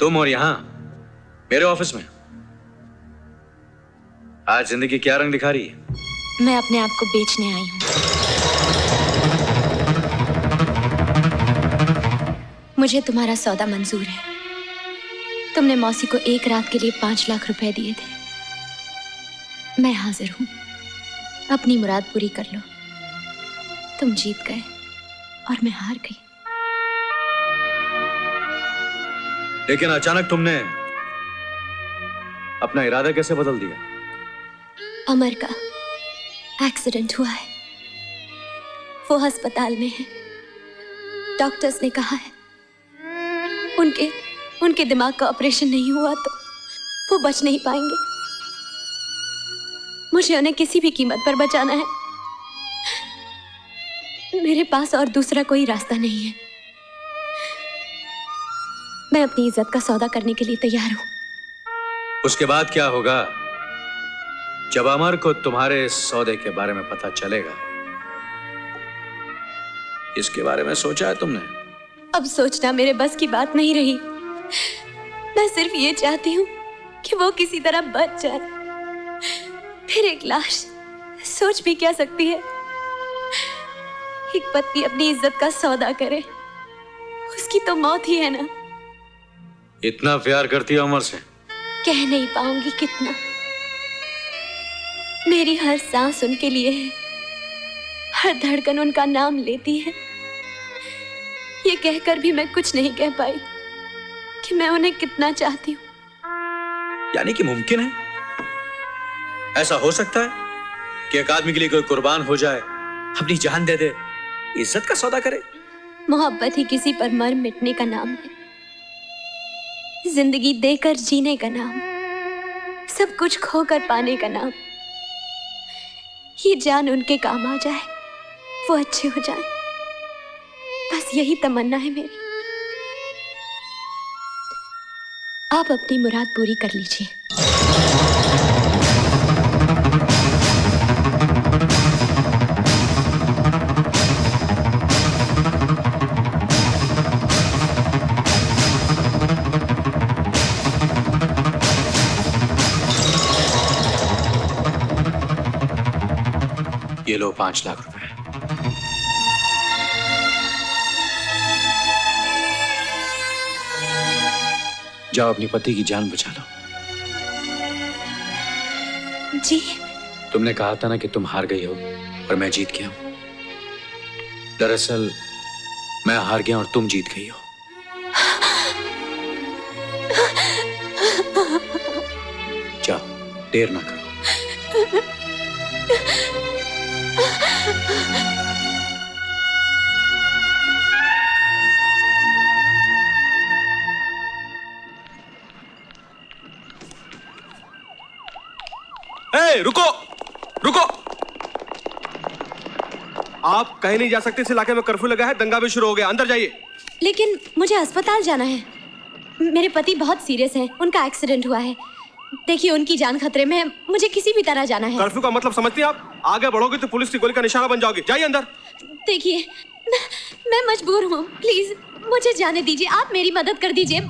तुम और यहां मेरे ऑफिस में आज जिंदगी क्या रंग दिखा रही है? मैं अपने आप को बेचने आई हूं। मुझे तुम्हारा सौदा मंजूर है। तुमने मौसी को एक रात के लिए 5 लाख रुपए दिए थे। मैं हाजिर हूं। अपनी मुराद पूरी कर लो। तुम जीत गए और मैं हार गई। लेकिन अचानक तुमने अपना इरादा कैसे बदल दिया? अमर का एक्सीडेंट हुआ है। वो अस्पताल में है। डॉक्टर्स ने कहा है उनके दिमाग का ऑपरेशन नहीं हुआ तो वो बच नहीं पाएंगे। मुझे उन्हें किसी भी कीमत पर बचाना है। मेरे पास और दूसरा कोई रास्ता नहीं है। मैं अपनी इज्जत का सौदा करने के लिए तैयार हूं। उसके बाद क्या होगा जब अमर को तुम्हारे इस सौदे के बारे में पता चलेगा? इसके बारे में सोचा है तुमने? अब सोचना मेरे बस की बात नहीं रही। मैं सिर्फ ये चाहती हूँ कि वो किसी तरह बच जाए। फिर एक लाश सोच भी क्या सकती है? एक पत्नी अपनी इज्जत का सौदा करे, उसकी तो मौत ही है ना। इतना प्यार करती है अमर से? कह नहीं पाऊंगी कितना। मेरी हर सांस उनके लिए है, हर धड़कन उनका नाम लेती है। ये कहकर भी मैं कुछ नहीं कह पाई कि मैं उन्हें कितना चाहती हूँ। यानी कि मुमकिन है, ऐसा हो सकता है कि एक आदमी के लिए कोई कुर्बान हो जाए, अपनी जान दे दे, इज्जत का सौदा करे? मोहब्बत ही किसी पर मर मिटने का नाम है, जिंदगी देकर जीने का नाम, सब कुछ खोकर पाने का नाम। ये जान उनके काम आ जाए, वो अच्छे हो जाए, बस यही तमन्ना है मेरी। आप अपनी मुराद पूरी कर लीजिए। ये लो 5 लाख रुपए। जाओ अपनी पति की जान बचा लो। जी? तुमने कहा था ना कि तुम हार गई हो और मैं जीत गया हूं। दरअसल मैं हार गया और तुम जीत गई हो। जाओ, देर ना करो। रुको रुको, आप कहीं नहीं जा सकते। इस इलाके में कर्फ्यू लगा है, दंगा भी शुरू हो गया। अंदर जाइए। लेकिन मुझे अस्पताल जाना है। मेरे पति बहुत सीरियस हैं, उनका एक्सीडेंट हुआ है। देखिए उनकी जान खतरे में है, मुझे किसी भी तरह जाना है। कर्फ्यू का मतलब समझती हैं आप? आगे बढ़ोगे तो पुलिस की गोली का निशाना बन जाओगे। जाइए अंदर। देखिए मैं मजबूर हूँ, प्लीज मुझे जाने दीजिए। आप मेरी मदद कर दीजिए।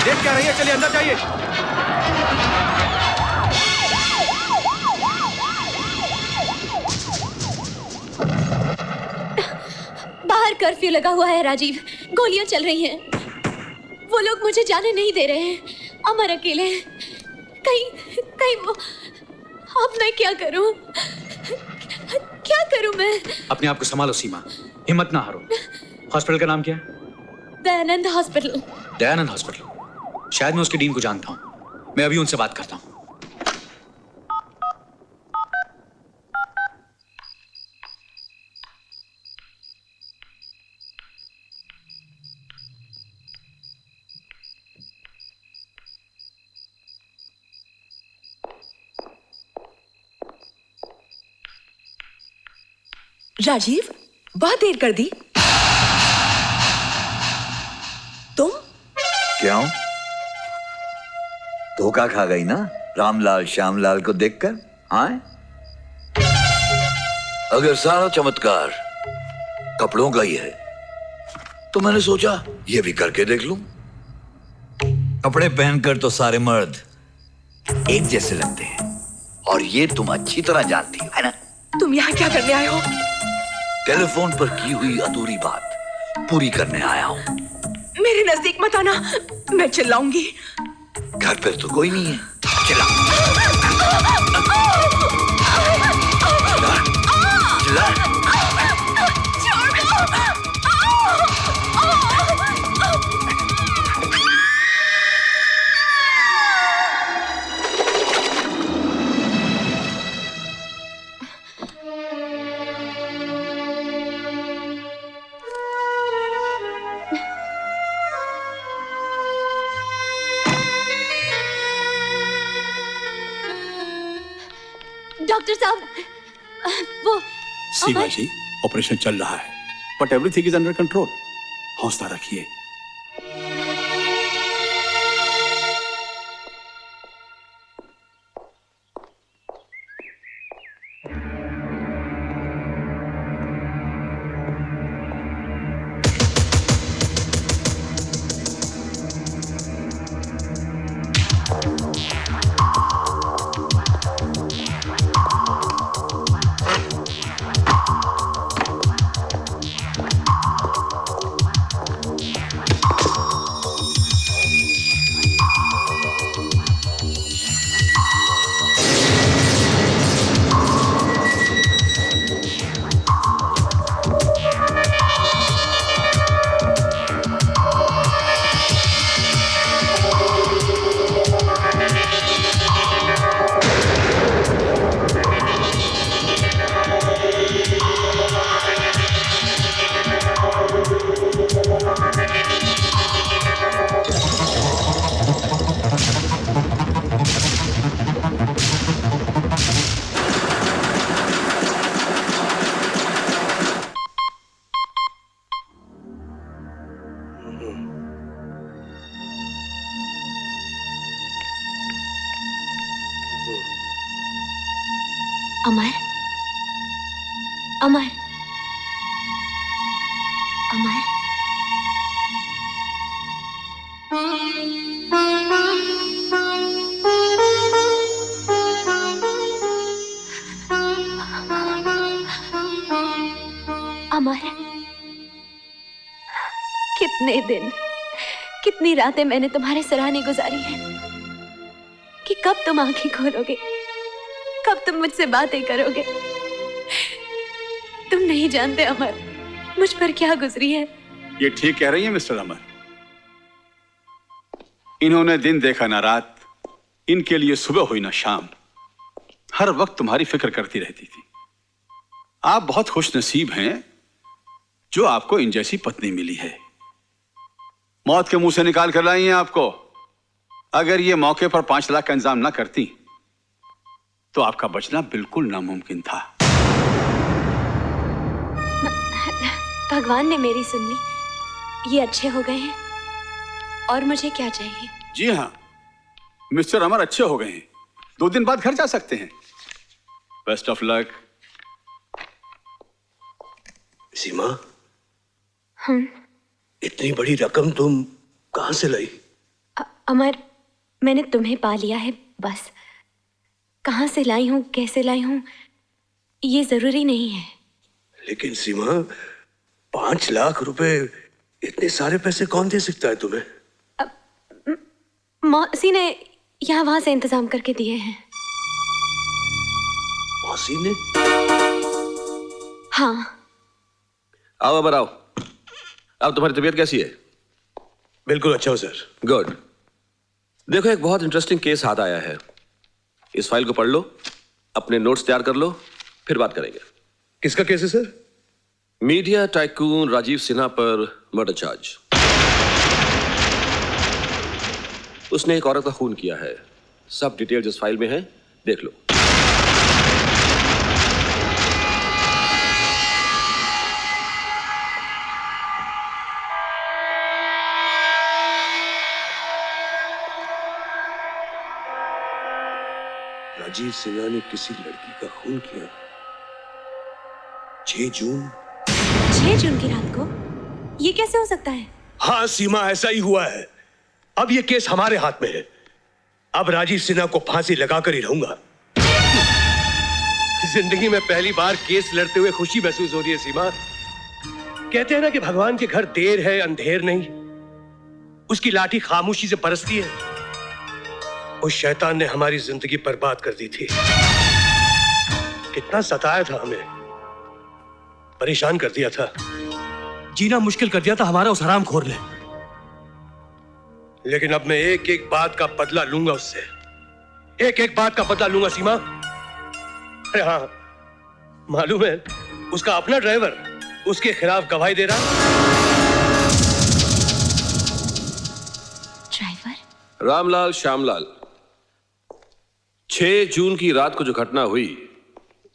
देख क्या रही है? चलिए अंदर जाइए। बाहर कर्फ्यू लगा हुआ है राजीव, गोलियां चल रही हैं। वो लोग मुझे जाने नहीं दे रहे हैं। अमर अकेले हैं। कहीं वो। अब मैं क्या करूं? क्या करूं मैं? अपने आप को संभालो सीमा, हिम्मत ना हारो। हॉस्पिटल का नाम क्या है? दयानंद हॉस्पिटल। दयानंद हॉस्पिटल? शायद मैं उसके डीन को जानता हूं। मैं अभी उनसे बात करता हूं। राजीव, बहुत देर कर दी। तुम? क्यों? धोखा खा गई ना रामलाल श्यामलाल को देखकर? हाँ, अगर सारा चमत्कार कपड़ों का ही है तो मैंने सोचा ये भी करके देख लूं। कपड़े पहनकर तो सारे मर्द एक जैसे लगते हैं और ये तुम अच्छी तरह जानती हो, है ना? तुम यहाँ क्या करने आए हो? टेलीफोन पर की हुई अधूरी बात पूरी करने आया हूं। मेरे नजदीक मत आना, मैं चिल्लाऊंगी। घर पर तो कोई नहीं है, चिल्ला चिल्ला चिल्ला। डॉक्टर साहब, वो सीमा जी, ऑपरेशन चल रहा है but everything is under control. हौसला रखिए। अमर, अमर, अमर। अमर, कितने दिन, कितनी रातें मैंने तुम्हारे सराहने गुजारी हैं कि कब तुम आंखें खोलोगे, कब तुम मुझसे बातें करोगे। तुम नहीं जानते अमर, मुझ पर क्या गुजरी है। ये ठीक कह रही है मिस्टर अमर। इन्होंने दिन देखा ना रात, इनके लिए सुबह हुई ना शाम, हर वक्त तुम्हारी फिक्र करती रहती थी। आप बहुत खुश नसीब हैं जो आपको इन जैसी पत्नी मिली है। मौत के मुंह से निकाल कर लाई हैं आपको। अगर ये मौके पर 5 लाख का इंतजाम ना करती तो आपका बचना बिल्कुल नामुमकिन था। भगवान ने मेरी सुन ली, ये अच्छे हो गए हैं और मुझे क्या चाहिए। जी हाँ, मिस्टर अमर अच्छे हो गए हैं, 2 दिन बाद घर जा सकते हैं। Best of luck. सीमा, इतनी बड़ी रकम तुम कहां से लाई? अमर, मैंने तुम्हें पा लिया है बस। कहां से लाई हूं, कैसे लाई हूं, ये जरूरी नहीं है। लेकिन सीमा, 5 लाख रुपए, इतने सारे पैसे कौन दे सकता है तुम्हें? मौसी ने यहाँ वहां से इंतजाम करके दिए हैं। मौसी ने? हाँ। आओ अमर आओ। अब तुम्हारी तबीयत कैसी है? बिल्कुल अच्छा हो सर। गुड। देखो, एक बहुत इंटरेस्टिंग केस हाथ आया है। इस फाइल को पढ़ लो, अपने नोट्स तैयार कर लो, फिर बात करेंगे। किसका केस है sir? Media tycoon Rajiv Sinha पर मर्डर चार्ज। उसने एक औरत का खून किया है। सब डिटेल्स इस फाइल में है, देख लो। राजीव सिन्हा ने किसी लड़की का खून किया। 6 जून। 6 जून की रात को? ये कैसे हो सकता है? हाँ सीमा, ऐसा ही हुआ है। अब ये केस हमारे हाथ में है। अब राजीव सिन्हा को फांसी लगाकर ही रहूंगा। जिंदगी में पहली बार केस लड़ते हुए खुशी महसूस हो रही है सीमा। कहते हैं ना कि भगवान के घर देर है अंधेर नहीं। उसकी लाठी खामोशी से बरसती है। उस शैतान ने हमारी जिंदगी बर्बाद कर दी थी। कितना सताया था हमें, परेशान कर दिया था, जीना मुश्किल कर दिया था हमारा उस हरामखोर ने। लेकिन अब मैं एक एक बात का बदला लूंगा उससे, एक एक बात का बदला लूंगा सीमा। अरे हाँ, मालूम है उसका अपना ड्राइवर उसके खिलाफ गवाही दे रहा। ड्राइवर? रामलाल श्यामलाल, 6 जून की रात को जो घटना हुई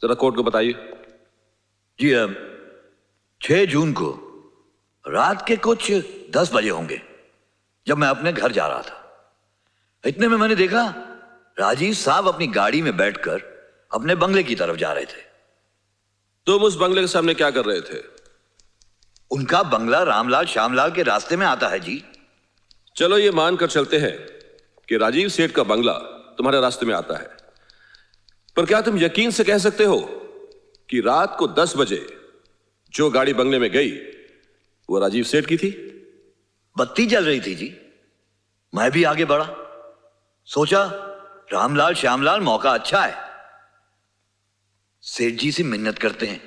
जरा कोर्ट को बताइए। जी अब 6 जून को रात के कुछ 10 बजे होंगे, जब मैं अपने घर जा रहा था। इतने में मैंने देखा राजीव साहब अपनी गाड़ी में बैठकर अपने बंगले की तरफ जा रहे थे। तुम उस बंगले के सामने क्या कर रहे थे? उनका बंगला रामलाल श्यामलाल के रास्ते में आता है जी। चलो ये मानकर चलते हैं कि राजीव सेठ का बंगला तुम्हारे रास्ते में आता है, पर क्या तुम यकीन से कह सकते हो कि रात को 10 बजे जो गाड़ी बंगले में गई वो राजीव सेठ की थी? बत्ती जल रही थी जी। मैं भी आगे बढ़ा, सोचा रामलाल श्यामलाल मौका अच्छा है, सेठ जी से मिन्नत करते हैं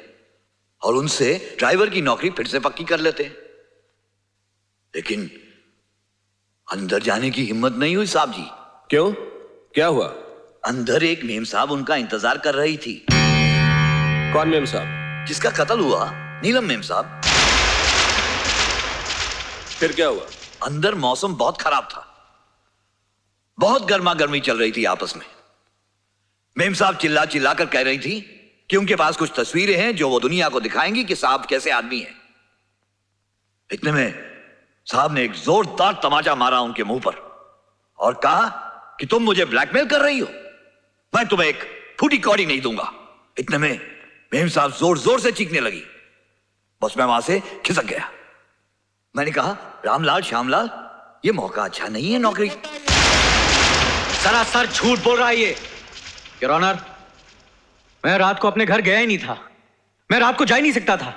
और उनसे ड्राइवर की नौकरी फिर से पक्की कर लेते हैं। लेकिन अंदर जाने की हिम्मत नहीं हुई साहब जी। क्यों, क्या हुआ? अंदर एक मेम साहब उनका इंतजार कर रही थी। कौन मेम साहब? जिसका कत्ल हुआ, नीलम मेम साहब। फिर क्या हुआ? अंदर मौसम बहुत खराब था, बहुत गर्मा गर्मी चल रही थी आपस में। मेम साहब चिल्ला चिल्ला कर कह रही थी कि उनके पास कुछ तस्वीरें हैं जो वो दुनिया को दिखाएंगी कि साहब कैसे आदमी हैं। इतने में साहब ने एक जोरदार तमाचा मारा उनके मुंह पर और कहा कि तुम मुझे ब्लैकमेल कर रही हो, मैं तुम्हें एक फूटी कौड़ी नहीं दूंगा। इतने में मेम साहब जोर जोर से चीखने लगी। बस मैं वहां से खिसक गया। मैंने कहा रामलाल श्यामलाल, ये मौका अच्छा नहीं है नौकरी। सरासर झूठ बोल रहा है ये। योर ऑनर, मैं रात को अपने घर गया ही नहीं था। मैं रात को जा ही नहीं सकता था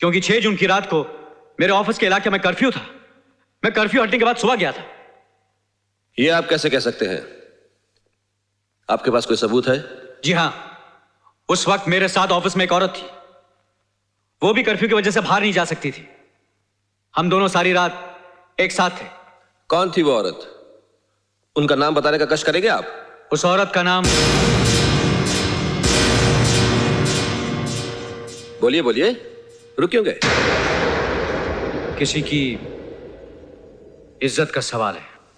क्योंकि 6 जून की रात को मेरे ऑफिस के इलाके में कर्फ्यू था। मैं कर्फ्यू हटने के बाद सुबह गया था। ये आप कैसे कह सकते हैं? आपके पास कोई सबूत है? जी हां, उस वक्त मेरे साथ ऑफिस में एक औरत थी। वो भी कर्फ्यू की वजह से बाहर नहीं जा सकती थी। हम दोनों सारी रात एक साथ थे। कौन थी वो औरत? उनका नाम बताने का कष्ट करेंगे आप? उस औरत का नाम, बोलिए बोलिए, रुक क्यों गए? किसी की इज्जत का सवाल है।